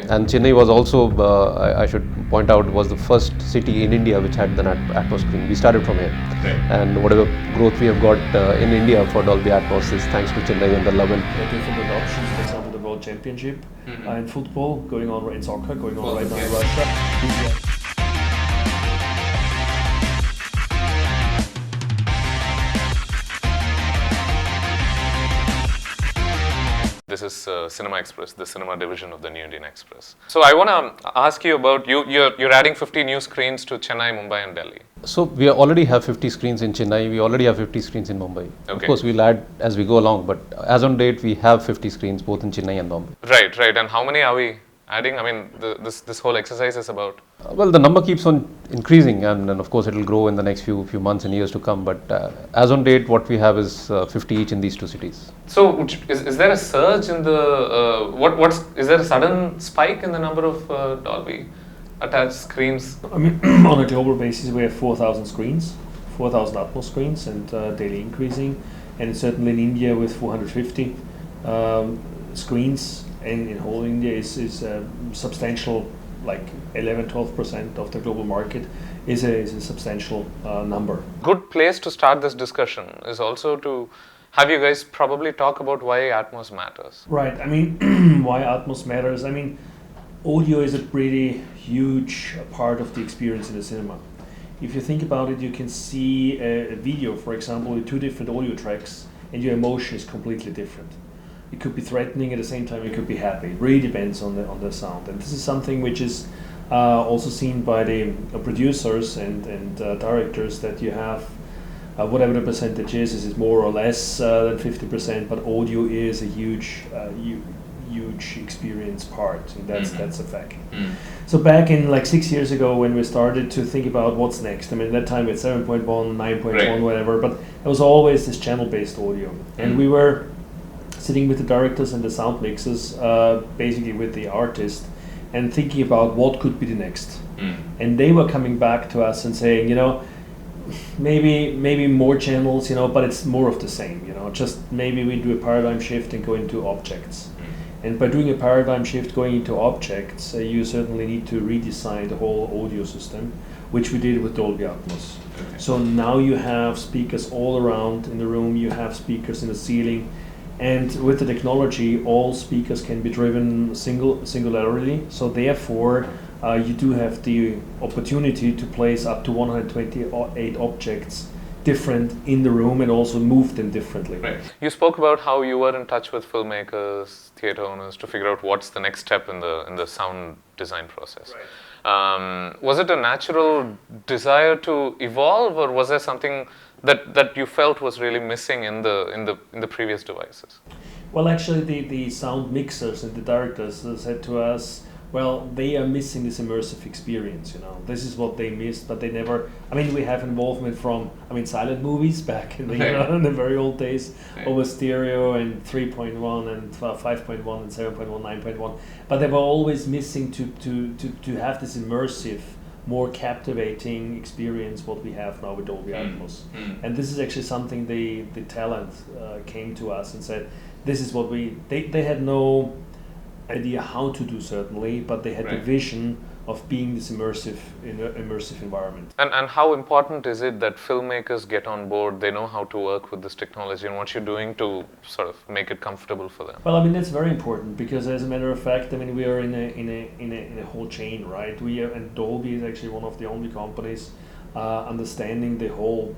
And Chennai was also, I should point out, was the first city in India which had the Atmos screen. We started from here. And whatever growth we have got in India for Dolby Atmos is thanks to Chennai and the love. Different adoptions, for example, the World Championship in football, going on in soccer, going on right now in Russia. This is Cinema Express, the cinema division of the New Indian Express. So I want to ask you about, you're adding 50 new screens to Chennai, Mumbai and Delhi. So we already have 50 screens in Chennai, we already have 50 screens in Mumbai. Okay. Of course, we'll add as we go along, but as on date, we have 50 screens both in Chennai and Bombay. Right. And how many are we adding? I mean, this whole exercise is about... Well, the number keeps on increasing, and of course, it will grow in the next few months and years to come. But as on date, what we have is 50 each in these two cities. So, is there a surge in the is there a sudden spike in the number of Dolby attached screens? I mean, on a global basis, we have 4,000 screens, 4,000 Atmos screens, and daily increasing. And certainly in India, with 450 screens, and in whole India is substantial. Like 11-12% of the global market is a substantial number. Good place to start this discussion is also to have you guys probably talk about why Atmos matters. Right. I mean, why Atmos matters. I mean, audio is a pretty huge part of the experience in the cinema. If you think about it, you can see a video, for example, with two different audio tracks, and your emotion is completely different. It could be threatening, at the same time it could be happy. It really depends on the sound, and this is something which is also seen by the producers and directors, that you have whatever the percentage is more or less than 50%, but audio is a huge experience part, and that's a fact. So back in like 6 years ago, when we started to think about what's next, I mean, at that time it's 7.1, 9.1, whatever, but it was always this channel-based audio, and we were sitting with the directors and the sound mixers, basically with the artist, and thinking about what could be the next. And they were coming back to us and saying, maybe more channels, but it's more of the same, just maybe we do a paradigm shift and go into objects. And by doing a paradigm shift going into objects, you certainly need to redesign the whole audio system, which we did with Dolby Atmos. Okay. So now you have speakers all around in the room, you have speakers in the ceiling, and with the technology, all speakers can be driven singularly. So therefore, you do have the opportunity to place up to 128 objects different in the room and also move them differently. Right. You spoke about how you were in touch with filmmakers, theater owners to figure out what's the next step in the sound design process. Right. Was it a natural desire to evolve, or was there something that you felt was really missing in the previous devices? Well, actually, the sound mixers and the directors said to us, well, they are missing this immersive experience, This is what they missed, but they never... I mean, we have involvement from, silent movies back in the, in the very old days, over stereo and 3.1 and 5.1 and 7.1, 9.1. But they were always missing to have this immersive, more captivating experience what we have now with Dolby Atmos. And this is actually something the talent came to us and said, this is what they had no idea how to do, certainly, but they had the vision of being this immersive environment. And how important is it that filmmakers get on board, they know how to work with this technology, and what you're doing to sort of make it comfortable for them? Well, that's very important, because as a matter of fact, we are in a whole chain, right? And Dolby is actually one of the only companies understanding the whole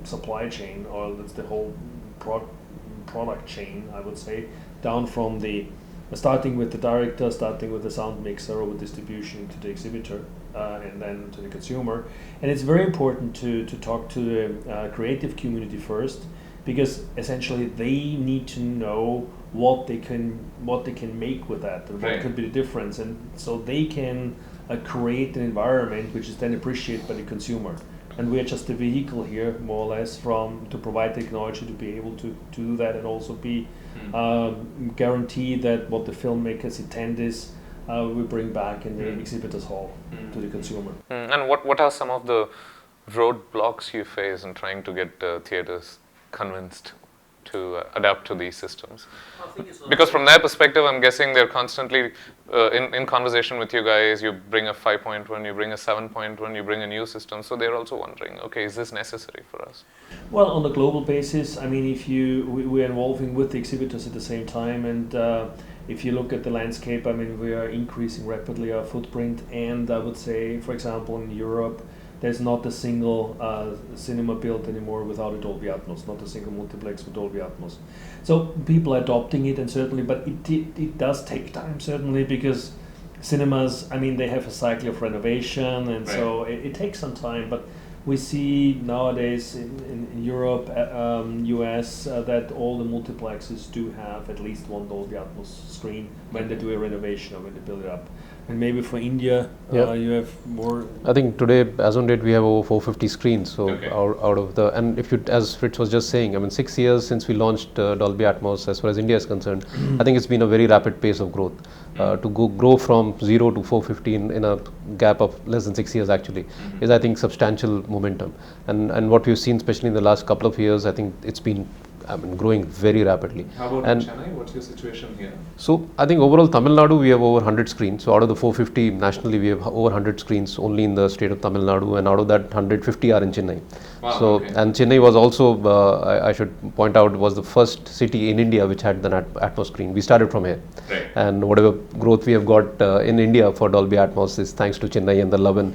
supply chain, or that's the whole product chain, I would say, down from starting with the director, starting with the sound mixer, over distribution to the exhibitor, and then to the consumer. And it's very important to talk to the creative community first, because essentially they need to know what they can make with that, and what could be the difference, and so they can create an environment which is then appreciated by the consumer. And we are just a vehicle here, more or less, to provide technology to be able to do that, and also be guarantee that what the filmmakers intend is we bring back in the exhibitors hall to the consumer. And what are some of the roadblocks you face in trying to get theaters convinced to adapt to these systems? Because from their perspective, I'm guessing they're constantly in conversation with you guys. You bring a 5.1, you bring a 7.1, you bring a new system. So they're also wondering, okay, is this necessary for us? Well, on a global basis, I mean, if we're involving with the exhibitors at the same time, and if you look at the landscape, I mean, we are increasing rapidly our footprint, and I would say, for example, in Europe, there's not a single cinema built anymore without a Dolby Atmos, not a single multiplex with Dolby Atmos. So people are adopting it, and certainly, but it does take time, certainly, because cinemas, I mean, they have a cycle of renovation, and right. So it takes some time, but we see nowadays in Europe, US, that all the multiplexes do have at least one Dolby Atmos screen when they do a renovation or when they build it up. And maybe for India, you have more. I think today, as on date, we have over 450 screens. So okay. out of the, and if you, as Fritz was just saying, I mean, 6 years since we launched Dolby Atmos, as far as India is concerned, I think it's been a very rapid pace of growth. To grow from 0 to 450 in a gap of less than 6 years actually is, I think, substantial momentum. And what we've seen, especially in the last couple of years, I think it's been growing very rapidly. How about in Chennai? What's your situation here? So I think overall Tamil Nadu we have over 100 screens. So out of the 450 nationally we have over 100 screens only in the state of Tamil Nadu, and out of that 150 are in Chennai. Wow, so okay. And Chennai was also I should point out was the first city in India which had the Atmos screen. We started from here, right. And whatever growth we have got in India for Dolby Atmos is thanks to Chennai and the love and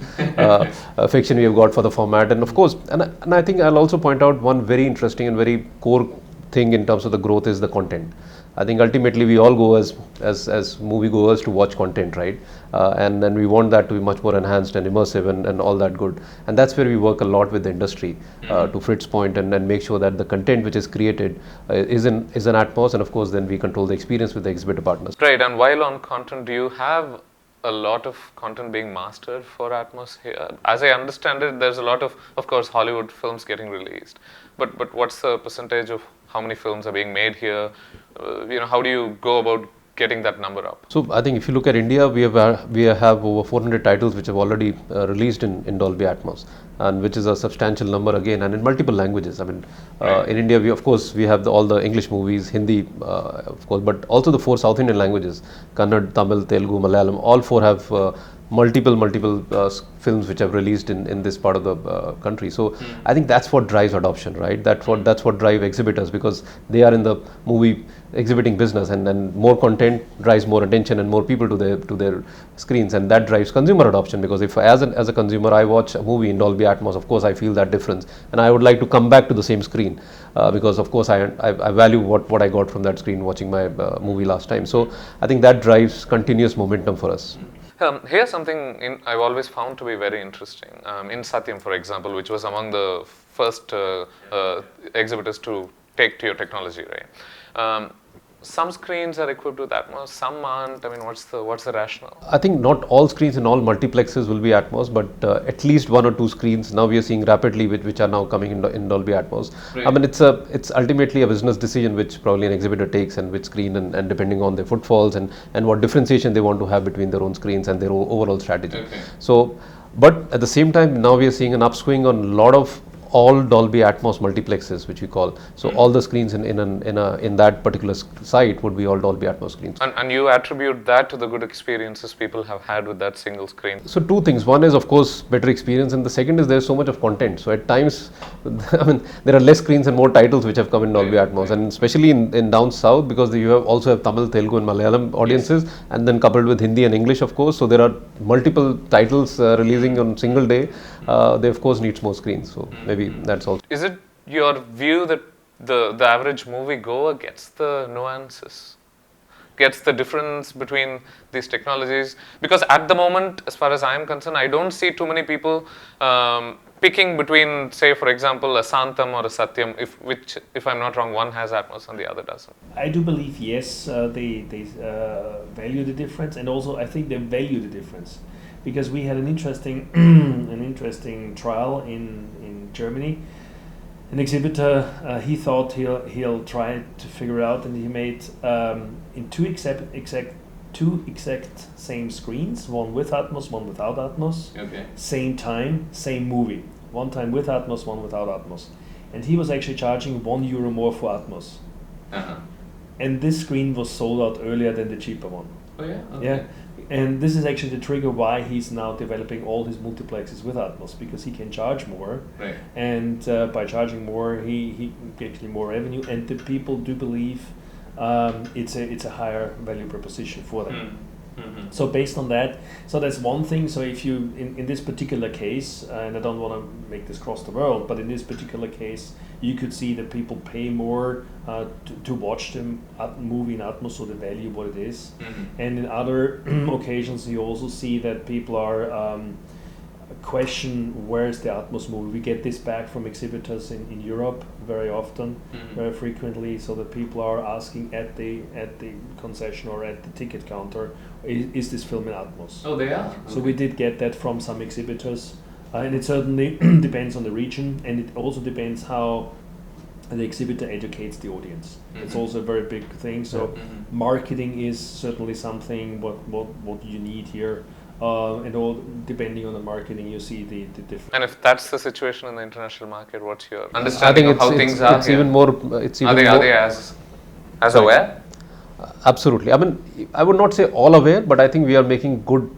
affection we have got for the format. And of course, and I think I'll also point out one very interesting and very core thing in terms of the growth is the content. I think ultimately we all go as moviegoers to watch content, right? And then we want that to be much more enhanced and immersive and all that good. And that's where we work a lot with the industry, to Fritz's point, and make sure that the content which is created is an Atmos, and of course then we control the experience with the exhibitor partners. Right, and while on content, do you have a lot of content being mastered for Atmos here? As I understand it, there's a lot of course, Hollywood films getting released. But what's the percentage of how many films are being made here? How do you go about getting that number up? So I think if you look at India, we have over 400 titles which have already released in Dolby Atmos, and which is a substantial number again, and in multiple languages. I mean, in India, we have all the English movies, Hindi, of course, but also the 4 South Indian languages: Kannada, Tamil, Telugu, Malayalam. All 4 have multiple films which have released in this part of the country. So I think that's what drives adoption, right? That's what drives exhibitors, because they are in the movie exhibiting business, and then more content drives more attention and more people to their screens, and that drives consumer adoption. Because if as a consumer I watch a movie in Dolby Atmos, of course I feel that difference, and I would like to come back to the same screen, because of course I value what I got from that screen watching my movie last time. So I think that drives continuous momentum for us. Here's something I've always found to be very interesting. In Satyam, for example, which was among the first exhibitors to take to your technology, right? Some screens are equipped with Atmos, some aren't. I mean, what's the rationale? I think not all screens in all multiplexes will be Atmos, but at least 1 or 2 screens now we are seeing rapidly which are now coming in Dolby Atmos. Right. I mean, it's ultimately a business decision which probably an exhibitor takes, and which screen, and depending on their footfalls and what differentiation they want to have between their own screens and their overall strategy. Okay. So, but at the same time, now we are seeing an upswing on a lot of all Dolby Atmos multiplexes, which we call. So all the screens in that particular site would be all Dolby Atmos screens. And you attribute that to the good experiences people have had with that single screen? So 2 things. One is, of course, better experience, and the second is there's so much of content. So at times, I mean, there are less screens and more titles which have come in Dolby Atmos, and especially in down south, because you also have Tamil, Telugu and Malayalam audiences, yes, and then coupled with Hindi and English, of course. So there are multiple titles releasing on single day. They of course needs more screens. So maybe that's all. Is it your view that the average movie goer gets the nuances, gets the difference between these technologies? Because at the moment, as far as I am concerned, I don't see too many people picking between, say, for example, a Santam or a Satyam, if I'm not wrong, one has Atmos and the other doesn't. I do believe, yes, they value the difference, and also I think they value the difference. Because we had an interesting trial in Germany. An exhibitor, he thought he'll try to figure out, and he made in two exact same screens, one with Atmos, one without Atmos. Okay. Same time, same movie. One time with Atmos, one without Atmos. and he was actually charging €1 more for Atmos. Uh-huh. And this screen was sold out earlier than the cheaper one. Oh yeah. Okay. Yeah, and this is actually the trigger why he's now developing all his multiplexes with Atmos, because he can charge more, Right. and by charging more, he gets actually more revenue, and the people do believe it's a higher value proposition for them. Mm-hmm. So based on that, so that's one thing. So if you, in this particular case, and I don't want to make this cross the world, but in this particular case, you could see that people pay more to watch them movie in Atmos, so the value what it is. Mm-hmm. And in other occasions, you also see that people are question where's the Atmos movie. We get this back from exhibitors in Europe very often, very frequently, so that people are asking at the concession or at the ticket counter, is this film in Atmos? Oh, they are. So we did get that from some exhibitors, and it certainly depends on the region, and it also depends how the exhibitor educates the audience. It's also a very big thing. So marketing is certainly something what you need here. And all depending on the marketing, you see the difference. And if that's the situation in the international market, what's your I understanding think of how things are? it's here? even more. It's even Are more, they as aware? Absolutely. I mean, I would not say all aware, but I think we are making good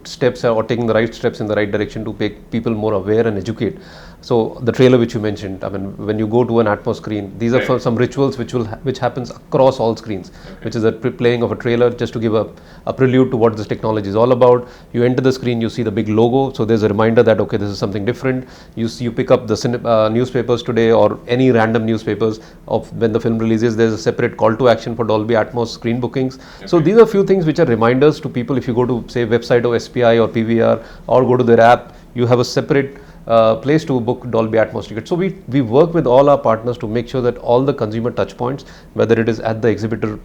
steps or taking the right steps in the right direction to make people more aware and educate. So the trailer which you mentioned, I mean, when you go to an Atmos screen, these are some rituals which happens across all screens, which is a playing of a trailer just to give a prelude to what this technology is all about. You enter the screen, you see the big logo, so there's a reminder that okay, this is something different. You pick up the newspapers today or any random newspapers of when the film releases. There's a separate call to action for Dolby Atmos screen bookings. So these are a few things which are reminders to people. If you go to say website of SPI or PVR or go to their app, you have a separate place to book Dolby Atmos tickets. So we work with all our partners to make sure that all the consumer touch points, whether it is at the exhibitor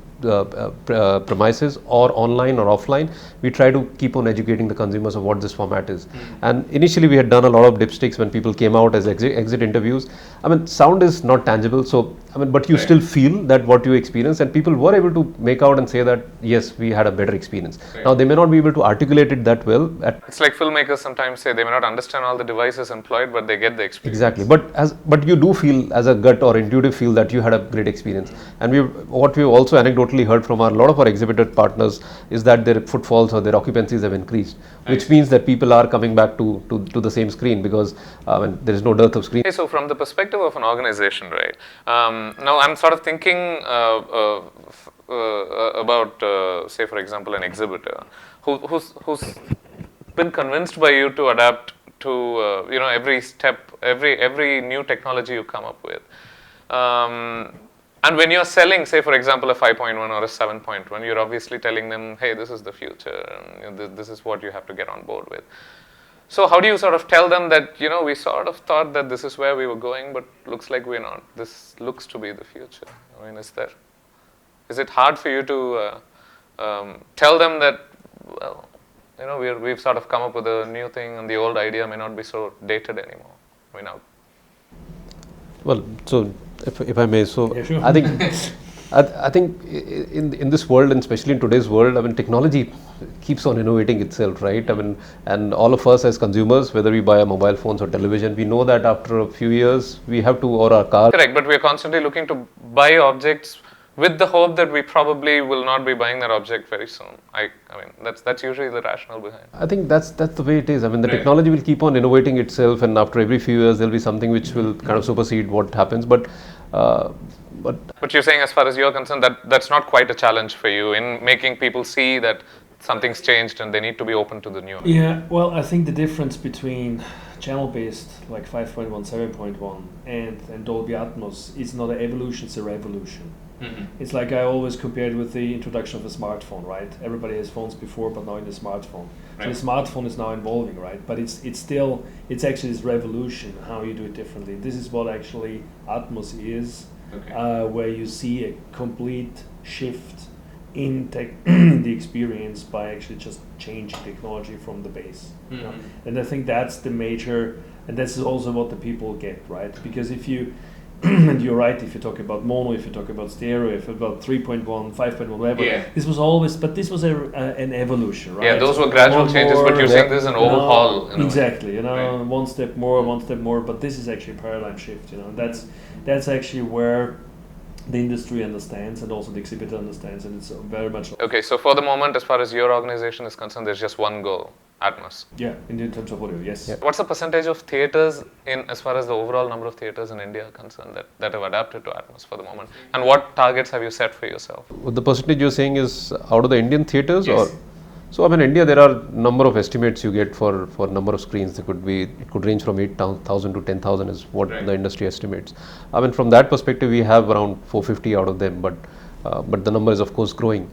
premises or online or offline, we try to keep on educating the consumers of what this format is. And initially we had done a lot of dipsticks when people came out as exit interviews. I mean, sound is not tangible, so I mean, but you still feel that what you experience, and people were able to make out and say that yes, we had a better experience. Now they may not be able to articulate it that well. It's like filmmakers sometimes say they may not understand all the devices employed, but they get the experience. Exactly, but you do feel as a gut or intuitive feel that you had a great experience. And what we've also anecdotally heard from a lot of our exhibitor partners is that their footfalls or their occupancies have increased, which means that people are coming back to the same screen because there is no dearth of screen. Okay, so from the perspective of an organization, right? Now I'm sort of thinking about, say, for example, an exhibitor who's been convinced by you to adapt to every step, every new technology you come up with. And when you're selling, say, for example, a 5.1 or a 7.1, you're obviously telling them, hey, this is the future, and this is what you have to get on board with. So how do you sort of tell them that, we sort of thought that this is where we were going, but looks like we're not. This looks to be the future. I mean, is it hard for you to tell them that, well, we've sort of come up with a new thing and the old idea may not be so dated anymore? I mean, Well, so if I may, so yeah, sure. I think in this world, and especially in today's world, I mean, technology keeps on innovating itself, right? I mean, and all of us as consumers, whether we buy a mobile phones or television, we know that after a few years we have to, or our car. Correct, but we're constantly looking to buy objects with the hope that we probably will not be buying that object very soon. I mean, that's usually the rationale behind. I think that's the way it is. I mean, the technology will keep on innovating itself, and after every few years, there'll be something which will kind of supersede what happens. But you're saying, as far as you're concerned, that's not quite a challenge for you in making people see that something's changed and they need to be open to the new. Yeah, well, I think the difference between channel-based like 5.1, 7.1 and Dolby Atmos is not an evolution, it's a revolution. It's like I always compared with the introduction of a smartphone, right? Everybody has phones before, but now in the smartphone. Right. So the smartphone is now evolving, right? But it's actually this revolution, how you do it differently. This is what actually Atmos is, where you see a complete shift in the experience by actually just changing technology from the base. And I think that's the major, and this is also what the people get, right? Because if you and you're right, if you talk about mono, if you talk about stereo, if you talk about 3.1, 5.1, whatever, Yeah. this was always, but this was an evolution, right? Yeah, those were gradual One changes, more, but you're saying this is an overhaul. in a way. Exactly, you know, Right. one step more, but this is actually a paradigm shift, you know, and that's actually where the industry understands and also the exhibitor understands, and it's very much Okay, so for the moment, as far as your organization is concerned, there's just one goal, Atmos. yeah, in terms of audio, yes. Yeah. What's the percentage of theaters in, as far as the overall number of theaters in India are concerned, that have adapted to Atmos for the moment? And what targets have you set for yourself? What the percentage you're saying is out of the Indian theaters, Yes. or so? I mean, India, there are number of estimates you get for number of screens. It could range from 8,000 to 10,000 is what Right. the industry estimates. I mean, from that perspective, we have around 450 out of them, but the number is of course growing.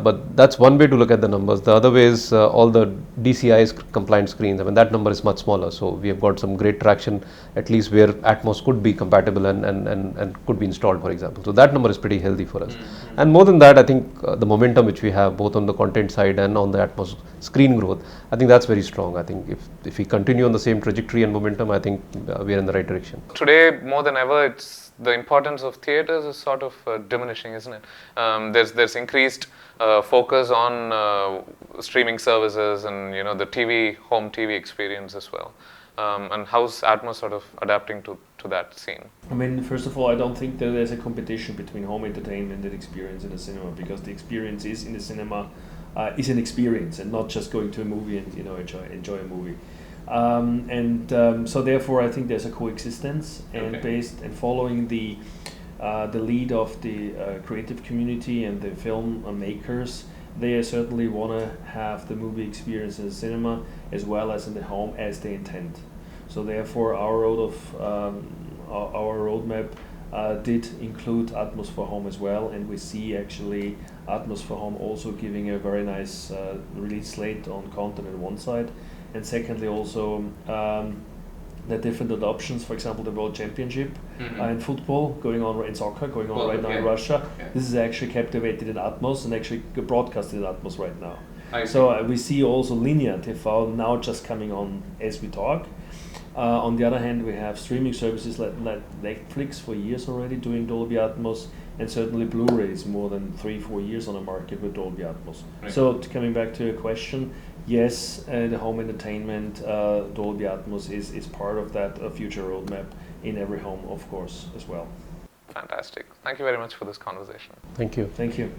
But that's one way to look at the numbers. The other way is all the DCI compliant screens. I mean, that number is much smaller. So we have got some great traction, at least where Atmos could be compatible and could be installed, for example. So that number is pretty healthy for us. And more than that, I think the momentum which we have both on the content side and on the Atmos screen growth, I think that's very strong. I think if we continue on the same trajectory and momentum, I think we are in the right direction. Today, more than ever, it's the importance of theaters is sort of diminishing, isn't it? There's increased focus on streaming services and the home TV experience as well. And how's Atmos sort of adapting to that scene? I mean, first of all, I don't think that there's a competition between home entertainment and experience in the cinema, because the experience is in the cinema is an experience and not just going to a movie and enjoy a movie. So therefore, I think there's a coexistence, and Okay. based and following the lead of the creative community and the film makers, they certainly want to have the movie experience in the cinema as well as in the home as they intend. So therefore, our roadmap did include Atmos for Home as well, and we see actually Atmos for Home also giving a very nice release slate on content on one side, and secondly also the different adoptions. For example, the World Championship in football going on, in soccer going on right now in Russia. Yeah. This is actually captivated in Atmos and actually broadcasted in Atmos right now. I see. So we see also linear TV now just coming on as we talk. On the other hand, we have streaming services like Netflix for years already doing Dolby Atmos, and certainly Blu-ray is more than 3-4 years on the market with Dolby Atmos. Right. So coming back to your question, yes, the home entertainment Dolby Atmos is part of that future roadmap in every home, of course, as well. Fantastic. Thank you very much for this conversation. Thank you. Thank you.